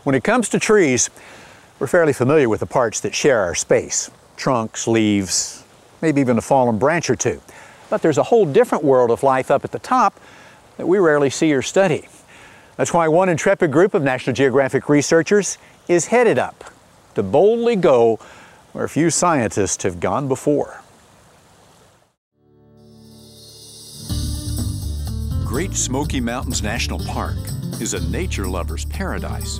When it comes to trees, we're fairly familiar with the parts that share our space. Trunks, leaves, maybe even a fallen branch or two. But there's a whole different world of life up at the top that we rarely see or study. That's why one intrepid group of National Geographic researchers is headed up to boldly go where few scientists have gone before. Great Smoky Mountains National Park is a nature lover's paradise.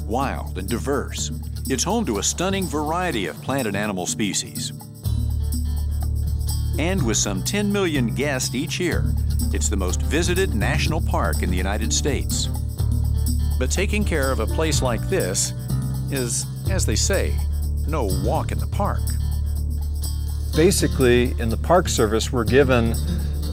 Wild and diverse, it's home to a stunning variety of plant and animal species. And with some 10 million guests each year, it's the most visited national park in the United States. But taking care of a place like this is, as they say, no walk in the park. Basically, in the Park Service, we're given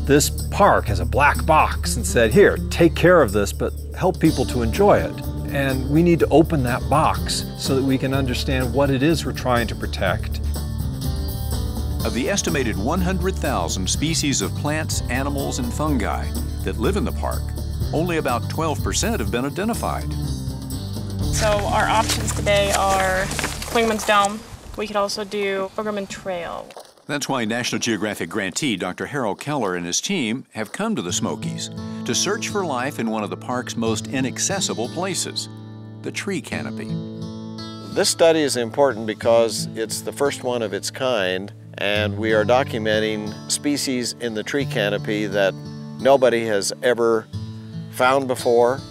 this park as a black box and said, here, take care of this, but help people to enjoy it. And we need to open that box so that we can understand what it is we're trying to protect. Of the estimated 100,000 species of plants, animals, and fungi that live in the park, only about 12% have been identified. So our options today are Klingman's Dome. We could also do Boogerman Trail. That's why National Geographic grantee Dr. Harold Keller and his team have come to the Smokies to search for life in one of the park's most inaccessible places, the tree canopy. This study is important because it's the first one of its kind, and we are documenting species in the tree canopy that nobody has ever found before.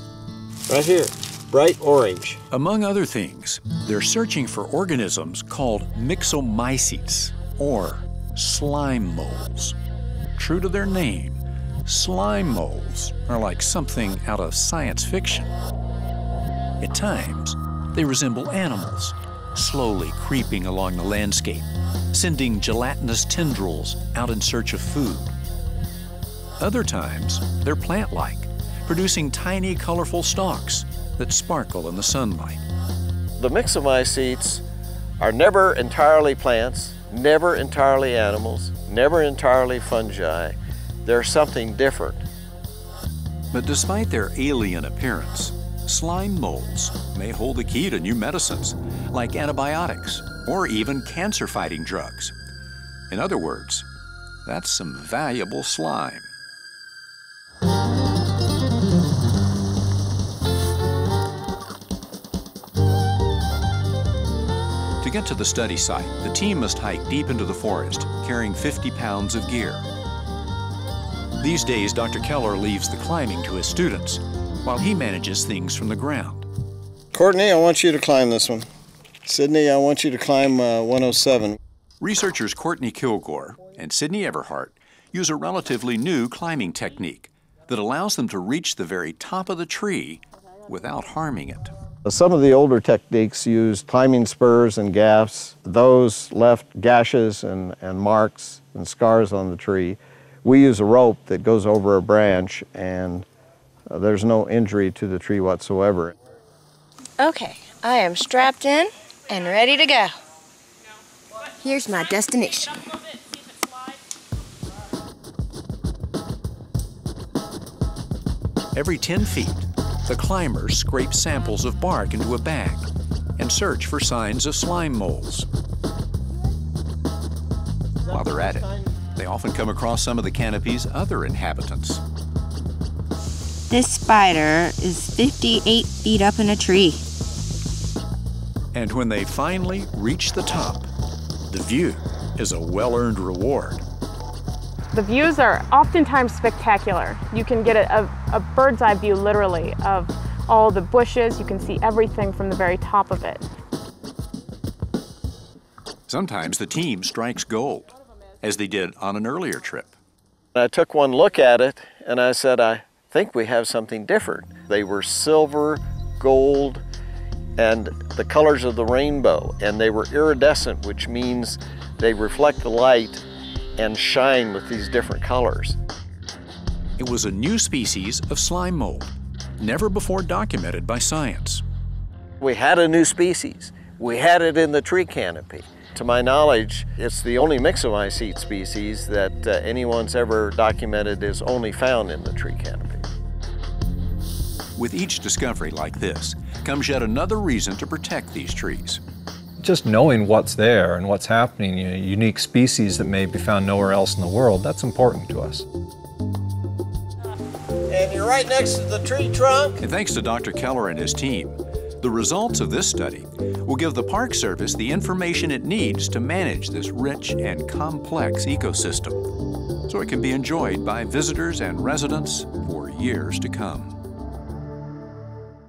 Right here, bright orange. Among other things, they're searching for organisms called myxomycetes, or slime moles. True to their name, slime moles are like something out of science fiction. At times, they resemble animals, slowly creeping along the landscape, sending gelatinous tendrils out in search of food. Other times, they're plant-like, producing tiny, colorful stalks that sparkle in the sunlight. The myxomycetes are never entirely plants, never entirely animals, never entirely fungi. They're something different. But despite their alien appearance, slime molds may hold the key to new medicines, like antibiotics or even cancer-fighting drugs. In other words, that's some valuable slime. To get to the study site, the team must hike deep into the forest, carrying 50 pounds of gear. These days, Dr. Keller leaves the climbing to his students, while he manages things from the ground. Courtney, I want you to climb this one. Sydney, I want you to climb 107. Researchers Courtney Kilgore and Sydney Everhart use a relatively new climbing technique that allows them to reach the very top of the tree without harming it. Some of the older techniques used climbing spurs and gaffs. Those left gashes and marks and scars on the tree. We use a rope that goes over a branch, and there's no injury to the tree whatsoever. Okay, I am strapped in and ready to go. Here's my destination. Every 10 feet, the climbers scrape samples of bark into a bag and search for signs of slime moles. While they're at it, they often come across some of the canopy's other inhabitants. This spider is 58 feet up in a tree. And when they finally reach the top, the view is a well-earned reward. The views are oftentimes spectacular. You can get a bird's eye view, literally, of all the bushes. You can see everything from the very top of it. Sometimes the team strikes gold, as they did on an earlier trip. I took one look at it and I said, I think we have something different. They were silver, gold, and the colors of the rainbow, and they were iridescent, which means they reflect the light and shine with these different colors. It was a new species of slime mold, never before documented by science. We had a new species. We had it in the tree canopy. To my knowledge, it's the only myxomycete species that anyone's ever documented is only found in the tree canopy. With each discovery like this comes yet another reason to protect these trees. Just knowing what's there and what's happening, unique species that may be found nowhere else in the world, that's important to us. And you're right next to the tree trunk. And thanks to Dr. Keller and his team, the results of this study will give the Park Service the information it needs to manage this rich and complex ecosystem, so it can be enjoyed by visitors and residents for years to come.